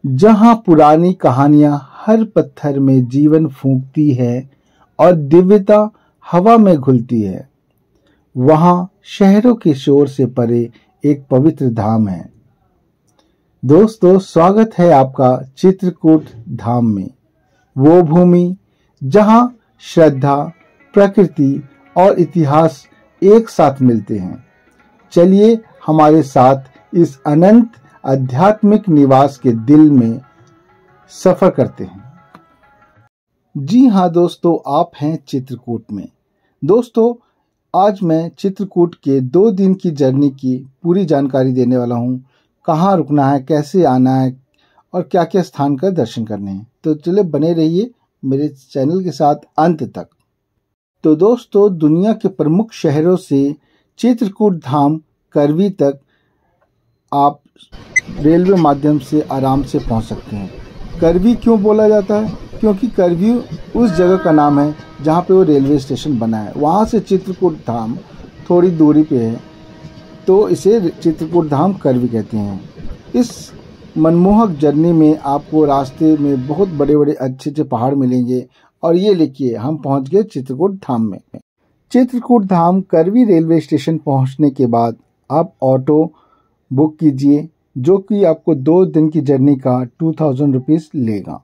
जहां पुरानी कहानियां हर पत्थर में जीवन फूंकती है और दिव्यता हवा में घुलती है, वहां शहरों के शोर से परे एक पवित्र धाम है। दोस्तों, स्वागत है आपका चित्रकूट धाम में, वो भूमि जहां श्रद्धा, प्रकृति और इतिहास एक साथ मिलते हैं। चलिए हमारे साथ इस अनंत आध्यात्मिक निवास के दिल में सफर करते हैं। जी हाँ दोस्तों, आप हैं चित्रकूट में। दोस्तों, आज मैं चित्रकूट के 2 दिन की जर्नी की पूरी जानकारी देने वाला हूँ। कहाँ रुकना है, कैसे आना है और क्या क्या स्थान का दर्शन करने हैं। तो चलिए बने रहिए मेरे चैनल के साथ अंत तक। तो दोस्तों, दुनिया के प्रमुख शहरों से चित्रकूट धाम करवी तक आप रेलवे माध्यम से आराम से पहुंच सकते हैं। करवी क्यों बोला जाता है? क्योंकि करवी उस जगह का नाम है जहां पे वो रेलवे स्टेशन बना है। वहां से चित्रकूट धाम थोड़ी दूरी पे है, तो इसे चित्रकूट धाम करवी कहते हैं। इस मनमोहक जर्नी में आपको रास्ते में बहुत बड़े बड़े अच्छे अच्छे पहाड़ मिलेंगे। और ये लिखिए, हम पहुंच गए चित्रकूट धाम में। चित्रकूट धाम करवी रेलवे स्टेशन पहुंचने के बाद आप ऑटो बुक कीजिए, जो कि आपको 2 दिन की जर्नी का 2000 रुपीज़ लेगा।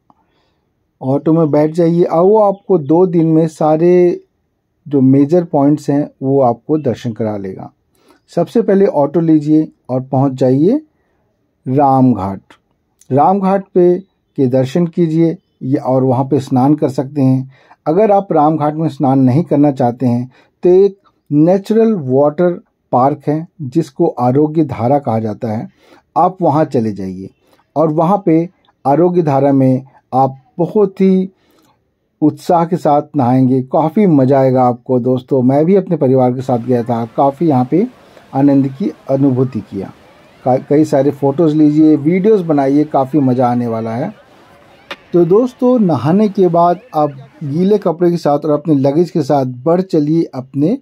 ऑटो में बैठ जाइए और वो आपको 2 दिन में सारे जो मेजर पॉइंट्स हैं वो आपको दर्शन करा लेगा। सबसे पहले ऑटो लीजिए और पहुंच जाइए रामघाट। रामघाट पे के दर्शन कीजिए और वहाँ पे स्नान कर सकते हैं। अगर आप रामघाट में स्नान नहीं करना चाहते हैं तो एक नेचुरल वाटर पार्क है जिसको आरोग्य धारा कहा जाता है, आप वहाँ चले जाइए और वहाँ पे आरोग्य धारा में आप बहुत ही उत्साह के साथ नहाएंगे। काफ़ी मज़ा आएगा आपको। दोस्तों, मैं भी अपने परिवार के साथ गया था, काफ़ी यहाँ पे आनंद की अनुभूति किया। कई सारे फ़ोटोज़ लीजिए, वीडियोज़ बनाइए, काफ़ी मज़ा आने वाला है। तो दोस्तों, नहाने के बाद आप गीले कपड़े के साथ और अपने लगेज के साथ बढ़ चलिए अपने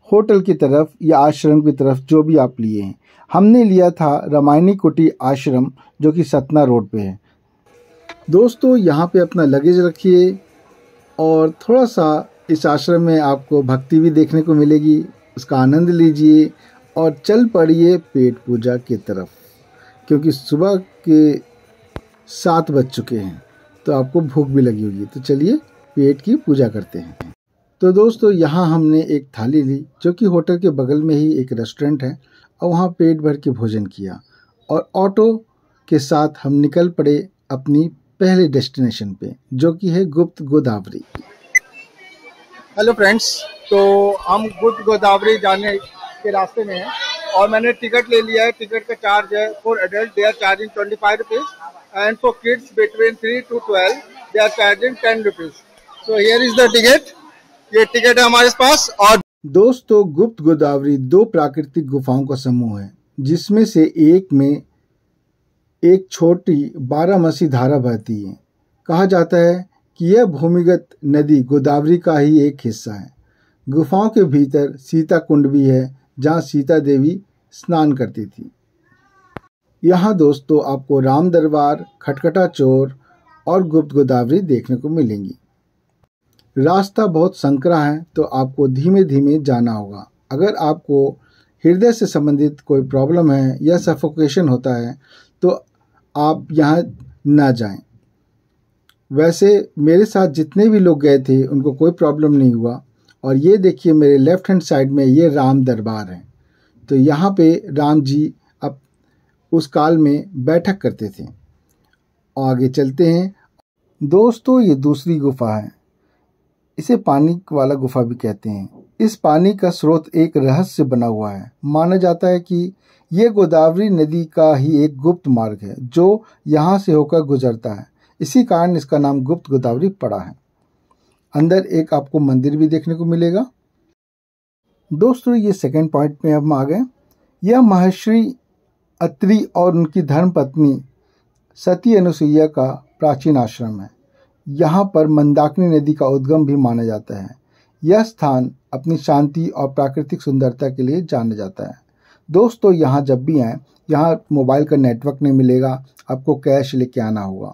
होटल की तरफ या आश्रम की तरफ, जो भी आप लिए हैं। हमने लिया था रामायणी कुटी आश्रम, जो कि सतना रोड पे है। दोस्तों, यहाँ पे अपना लगेज रखिए और थोड़ा सा इस आश्रम में आपको भक्ति भी देखने को मिलेगी, उसका आनंद लीजिए और चल पड़िए पेट पूजा की तरफ, क्योंकि सुबह के 7 बज चुके हैं तो आपको भूख भी लगी होगी। तो चलिए पेट की पूजा करते हैं। तो दोस्तों, यहाँ हमने एक थाली ली, जो कि होटल के बगल में ही एक रेस्टोरेंट है, और वहाँ पेट भर के भोजन किया और ऑटो के साथ हम निकल पड़े अपनी पहले डेस्टिनेशन पे, जो कि है गुप्त गोदावरी। हेलो फ्रेंड्स, तो हम गुप्त गोदावरी जाने के रास्ते में हैं और मैंने टिकट ले लिया है। टिकट का चार्ज है for adult they are charging 25 rupees and for kids between 3 to 12 they are charging 10 rupees. So here is the ticket. ये टिकट है हमारे पास। और दोस्तों, गुप्त गोदावरी 2 प्राकृतिक गुफाओं का समूह है, जिसमें से एक में एक छोटी 12मासी धारा बहती है। कहा जाता है कि यह भूमिगत नदी गोदावरी का ही एक हिस्सा है। गुफाओं के भीतर सीता कुंड भी है, जहां सीता देवी स्नान करती थी। यहाँ दोस्तों आपको राम दरबार, खटखटा चोर और गुप्त गोदावरी देखने को मिलेंगी। रास्ता बहुत संकरा है, तो आपको धीमे धीमे जाना होगा। अगर आपको हृदय से संबंधित कोई प्रॉब्लम है या सफोकेशन होता है तो आप यहाँ ना जाएं। वैसे मेरे साथ जितने भी लोग गए थे उनको कोई प्रॉब्लम नहीं हुआ। और ये देखिए, मेरे लेफ्ट हैंड साइड में ये राम दरबार है। तो यहाँ पे राम जी अब उस काल में बैठक करते थे। आगे चलते हैं। दोस्तों, ये दूसरी गुफा है, इसे पानी वाला गुफा भी कहते हैं। इस पानी का स्रोत एक रहस्य बना हुआ है। माना जाता है कि ये गोदावरी नदी का ही एक गुप्त मार्ग है, जो यहाँ से होकर गुजरता है। इसी कारण इसका नाम गुप्त गोदावरी पड़ा है। अंदर एक आपको मंदिर भी देखने को मिलेगा। दोस्तों, ये सेकंड पॉइंट में हम आ गए। यह महर्षि अत्रि और उनकी धर्मपत्नी सती अनुसुईया का प्राचीन आश्रम है। यहाँ पर मंदाकिनी नदी का उद्गम भी माना जाता है। यह स्थान अपनी शांति और प्राकृतिक सुंदरता के लिए जाना जाता है। दोस्तों, यहाँ जब भी आएँ यहाँ मोबाइल का नेटवर्क नहीं मिलेगा, आपको कैश लेके आना होगा।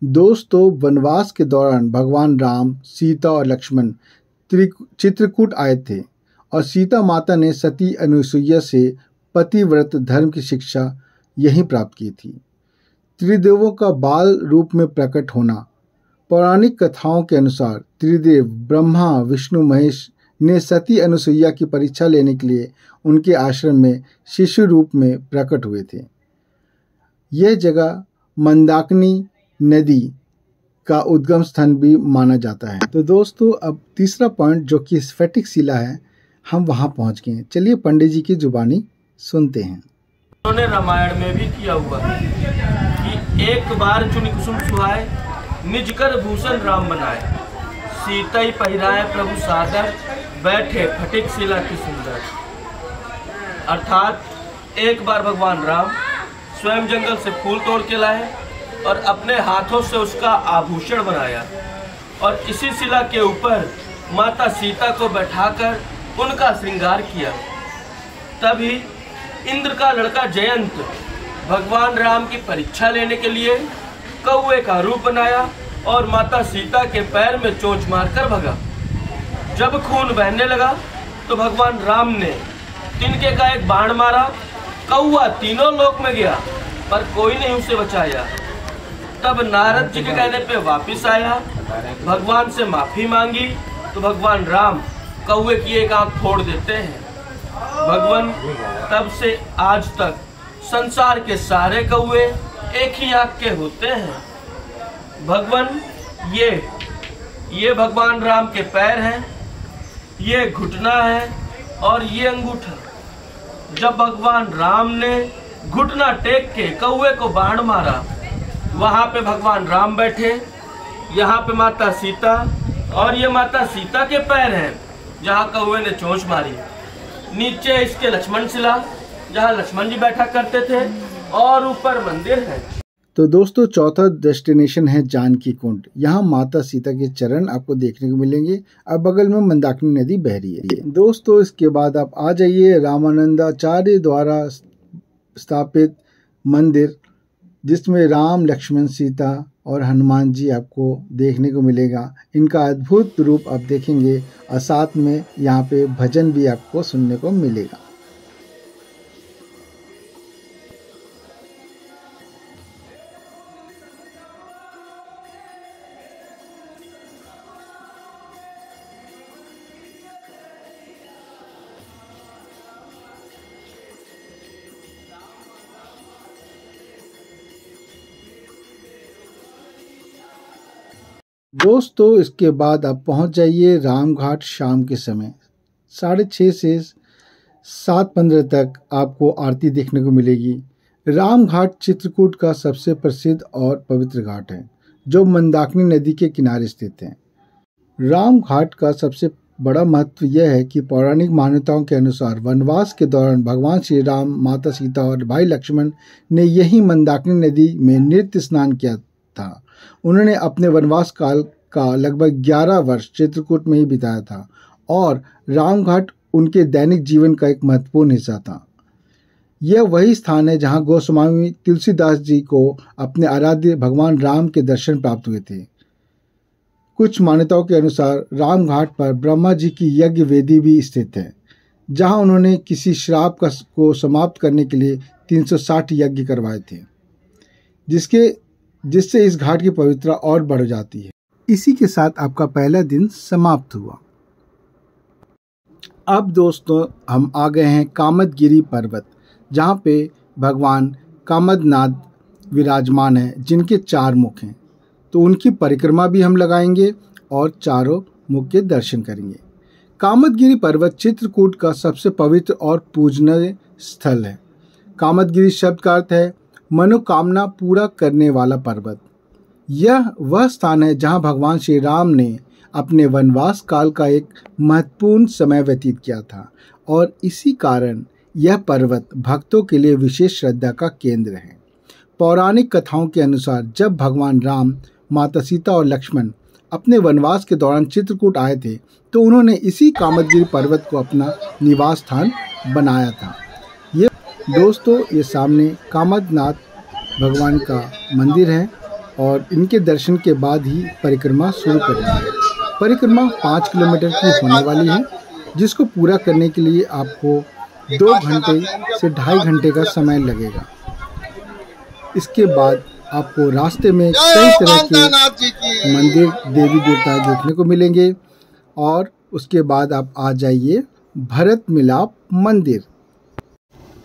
दोस्तों, वनवास के दौरान भगवान राम, सीता और लक्ष्मण चित्रकूट आए थे और सीता माता ने सती अनुसुईया से पतिव्रत धर्म की शिक्षा यहीं प्राप्त की थी। त्रिदेवों का बाल रूप में प्रकट होना। पौराणिक कथाओं के अनुसार त्रिदेव ब्रह्मा, विष्णु, महेश ने सती अनुसुईया की परीक्षा लेने के लिए उनके आश्रम में शिशु रूप में प्रकट हुए थे। यह जगह मंदाकिनी नदी का उद्गम स्थान भी माना जाता है। तो दोस्तों, अब तीसरा पॉइंट जो कि स्फटिक शिला है, हम वहां पहुंच गए हैं। चलिए पंडित जी की जुबानी सुनते हैं। उन्होंने रामायण में भी किया हुआ कि एक बार चुनि कुसुम सुहाए, निज कर भूषण राम बनाए, सीता ही पहिराए प्रभु सादर, बैठे फटिक शिला की सुंदर। अर्थात एक बार भगवान राम स्वयं जंगल से फूल तोड़ के लाए और अपने हाथों से उसका आभूषण बनाया और इसी शिला के ऊपर माता सीता को बैठाकर उनका श्रृंगार किया। तभी इंद्र का लड़का जयंत भगवान राम की परीक्षा लेने के लिए कौवे का रूप बनाया और माता सीता के पैर में चोंच मारकर भगा। जब खून बहने लगा तो भगवान राम ने तिनके का एक बाण मारा। कौवा तीनों लोक में गया पर कोई नहीं उसे बचाया। तब नारद जी के कहने पे वापिस आया, भगवान से माफी मांगी तो भगवान राम कौवे की एक आंख फोड़ देते हैं। भगवान तब से आज तक संसार के सारे कौवे एक ही आंख के होते हैं। भगवान ये भगवान राम के पैर हैं, ये घुटना है और ये अंगूठा। जब भगवान राम ने घुटना टेक के कौवे को बाण मारा, वहाँ पे भगवान राम बैठे, यहाँ पे माता सीता, और ये माता सीता के पैर हैं जहाँ कौवे ने चोंच मारी। नीचे इसके लक्ष्मण शिला जहाँ लक्ष्मण जी बैठा करते थे और ऊपर मंदिर है। तो दोस्तों, चौथा डेस्टिनेशन है जानकी कुंड। यहाँ माता सीता के चरण आपको देखने को मिलेंगे। अब बगल में मंदाकिनी नदी बह रही है। दोस्तों, इसके बाद आप आ जाइए रामानंदाचार्य द्वारा स्थापित मंदिर, जिसमें राम, लक्ष्मण, सीता और हनुमान जी आपको देखने को मिलेगा। इनका अद्भुत रूप आप देखेंगे और साथ में यहाँ पे भजन भी आपको सुनने को मिलेगा। दोस्तों, इसके बाद आप पहुंच जाइए रामघाट। शाम के समय 6:30 से 7:15 तक आपको आरती देखने को मिलेगी। रामघाट चित्रकूट का सबसे प्रसिद्ध और पवित्र घाट है, जो मंदाकिनी नदी के किनारे स्थित है। रामघाट का सबसे बड़ा महत्व यह है कि पौराणिक मान्यताओं के अनुसार वनवास के दौरान भगवान श्री राम, माता सीता और भाई लक्ष्मण ने यही मंदाकिनी नदी में नित्य स्नान किया था। उन्होंने अपने वनवास काल का लगभग 11 वर्ष चित्रकूट में ही बिताया था और रामघाट उनके दैनिक जीवन का एक महत्वपूर्ण हिस्सा था। यह वही स्थान है जहां गोस्वामी तुलसीदास जी को अपने आराध्य भगवान राम के दर्शन प्राप्त हुए थे। कुछ मान्यताओं के अनुसार रामघाट पर ब्रह्मा जी की यज्ञ वेदी भी स्थित है, जहां उन्होंने किसी श्राप को समाप्त करने के लिए 360 यज्ञ करवाए थे, जिससे इस घाट की पवित्रता और बढ़ जाती है। इसी के साथ आपका पहला दिन समाप्त हुआ। अब दोस्तों, हम आ गए हैं कामदगिरी पर्वत, जहाँ पे भगवान कामदनाथ विराजमान है, जिनके 4 मुख हैं। तो उनकी परिक्रमा भी हम लगाएंगे और चारों मुख के दर्शन करेंगे। कामदगिरी पर्वत चित्रकूट का सबसे पवित्र और पूजनीय स्थल है। कामदगिरी शब्द का अर्थ है मनोकामना पूरा करने वाला पर्वत। यह वह स्थान है जहां भगवान श्री राम ने अपने वनवास काल का एक महत्वपूर्ण समय व्यतीत किया था और इसी कारण यह पर्वत भक्तों के लिए विशेष श्रद्धा का केंद्र है। पौराणिक कथाओं के अनुसार जब भगवान राम, माता सीता और लक्ष्मण अपने वनवास के दौरान चित्रकूट आए थे, तो उन्होंने इसी कामदगिरी पर्वत को अपना निवास स्थान बनाया था। दोस्तों ये सामने कामदनाथ भगवान का मंदिर है और इनके दर्शन के बाद ही परिक्रमा शुरू करनी है। परिक्रमा 5 किलोमीटर की होने वाली है, जिसको पूरा करने के लिए आपको 2 घंटे से 2.5 घंटे का समय लगेगा। इसके बाद आपको रास्ते में कई तरह के मंदिर देवी देवता देखने को मिलेंगे और उसके बाद आप आ जाइए भरत मिलाप मंदिर।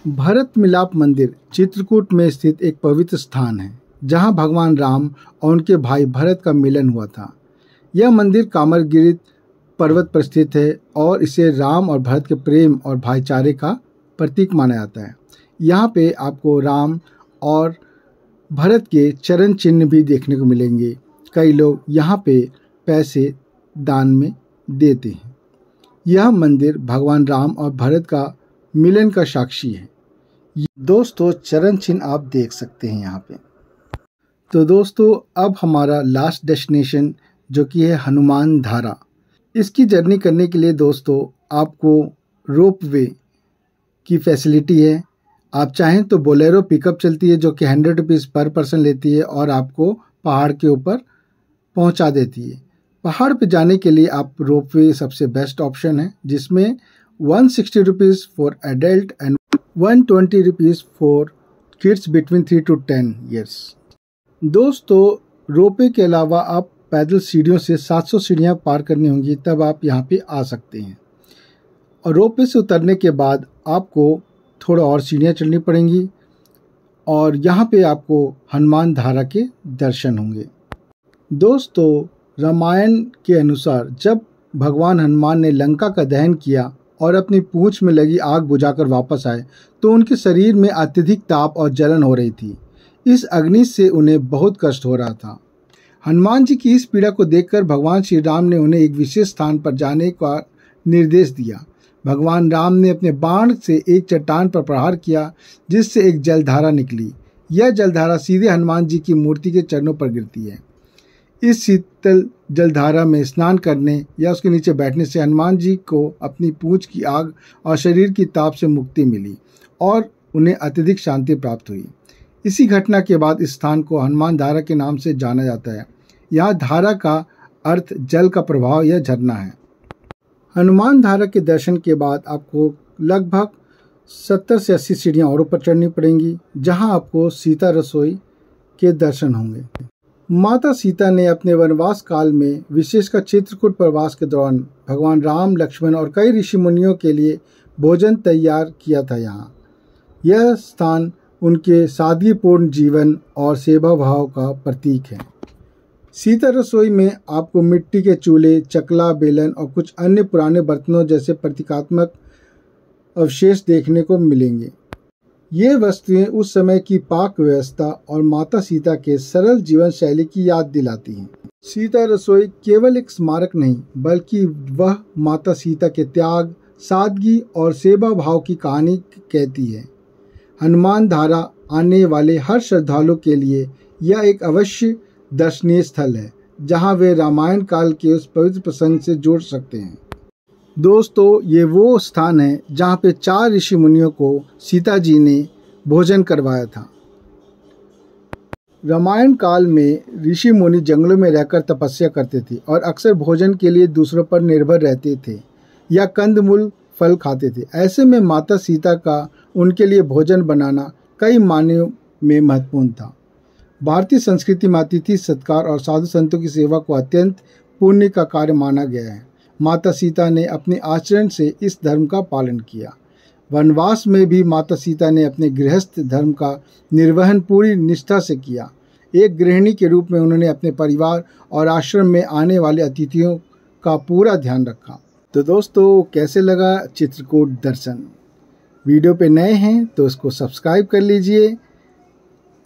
भरत मिलाप मंदिर चित्रकूट में स्थित एक पवित्र स्थान है, जहां भगवान राम और उनके भाई भरत का मिलन हुआ था। यह मंदिर कामरगिरी पर्वत पर स्थित है और इसे राम और भरत के प्रेम और भाईचारे का प्रतीक माना जाता है। यहाँ पे आपको राम और भरत के चरण चिन्ह भी देखने को मिलेंगे। कई लोग यहाँ पे पैसे दान में देते हैं। यह मंदिर भगवान राम और भरत का मिलन का साक्षी है। दोस्तों चरण चिन्ह आप देख सकते हैं यहाँ पे। तो दोस्तों अब हमारा लास्ट डेस्टिनेशन जो कि है हनुमान धारा। इसकी जर्नी करने के लिए दोस्तों आपको रोप वे की फैसिलिटी है। आप चाहें तो बोलेरो पिकअप चलती है जो कि 100 रुपीज़ पर पर्सन लेती है और आपको पहाड़ के ऊपर पहुंचा देती है। पहाड़ पे जाने के लिए आप रोप वे सबसे बेस्ट ऑप्शन है, जिसमें 160 rupees for adult and 120 rupees for kids between 3 to 10 years. दोस्तों रोपवे के अलावा आप पैदल सीढ़ियों से 700 सीढ़ियाँ पार करनी होंगी, तब आप यहाँ पे आ सकते हैं। और रोपवे से उतरने के बाद आपको थोड़ा और सीढ़ियाँ चढ़नी पड़ेंगी और यहाँ पे आपको हनुमान धारा के दर्शन होंगे। दोस्तों रामायण के अनुसार जब भगवान हनुमान ने लंका का दहन किया और अपनी पूंछ में लगी आग बुझाकर वापस आए, तो उनके शरीर में अत्यधिक ताप और जलन हो रही थी। इस अग्नि से उन्हें बहुत कष्ट हो रहा था। हनुमान जी की इस पीड़ा को देखकर भगवान श्री राम ने उन्हें एक विशेष स्थान पर जाने का निर्देश दिया। भगवान राम ने अपने बाण से एक चट्टान पर प्रहार किया, जिससे एक जलधारा निकली। यह जलधारा सीधे हनुमान जी की मूर्ति के चरणों पर गिरती है। इस शीतल जलधारा में स्नान करने या उसके नीचे बैठने से हनुमान जी को अपनी पूंछ की आग और शरीर की ताप से मुक्ति मिली और उन्हें अत्यधिक शांति प्राप्त हुई। इसी घटना के बाद इस स्थान को हनुमान धारा के नाम से जाना जाता है। यहाँ धारा का अर्थ जल का प्रभाव या झरना है। हनुमान धारा के दर्शन के बाद आपको लगभग 70 से 80 सीढ़ियाँ और ऊपर चढ़नी पड़ेंगी, जहाँ आपको सीता रसोई के दर्शन होंगे। माता सीता ने अपने वनवास काल में विशेषकर चित्रकूट प्रवास के दौरान भगवान राम, लक्ष्मण और कई ऋषि मुनियों के लिए भोजन तैयार किया था। यहाँ यह स्थान उनके सादगीपूर्ण जीवन और सेवा भाव का प्रतीक है। सीता रसोई में आपको मिट्टी के चूल्हे, चकला, बेलन और कुछ अन्य पुराने बर्तनों जैसे प्रतीकात्मक अवशेष देखने को मिलेंगे। ये वस्तुएं उस समय की पाक व्यवस्था और माता सीता के सरल जीवन शैली की याद दिलाती हैं। सीता रसोई केवल एक स्मारक नहीं, बल्कि वह माता सीता के त्याग, सादगी और सेवा भाव की कहानी कहती है। हनुमान धारा आने वाले हर श्रद्धालु के लिए यह एक अवश्य दर्शनीय स्थल है, जहां वे रामायण काल के उस पवित्र प्रसंग से जुड़ सकते हैं। दोस्तों ये वो स्थान है जहाँ पे 4 ऋषि मुनियों को सीता जी ने भोजन करवाया था। रामायण काल में ऋषि मुनि जंगलों में रहकर तपस्या करते थे और अक्सर भोजन के लिए दूसरों पर निर्भर रहते थे या कंदमूल फल खाते थे। ऐसे में माता सीता का उनके लिए भोजन बनाना कई मायनों में महत्वपूर्ण था। भारतीय संस्कृति में अतिथि सत्कार और साधु संतों की सेवा को अत्यंत पुण्य का कार्य माना गया है। माता सीता ने अपने आचरण से इस धर्म का पालन किया। वनवास में भी माता सीता ने अपने गृहस्थ धर्म का निर्वहन पूरी निष्ठा से किया। एक गृहिणी के रूप में उन्होंने अपने परिवार और आश्रम में आने वाले अतिथियों का पूरा ध्यान रखा। तो दोस्तों कैसे लगा चित्रकूट दर्शन? वीडियो पे नए हैं तो इसको सब्सक्राइब कर लीजिए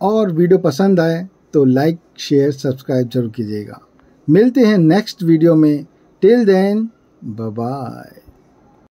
और वीडियो पसंद आए तो लाइक, शेयर, सब्सक्राइब जरूर कीजिएगा। मिलते हैं नेक्स्ट वीडियो में। Till then bye bye.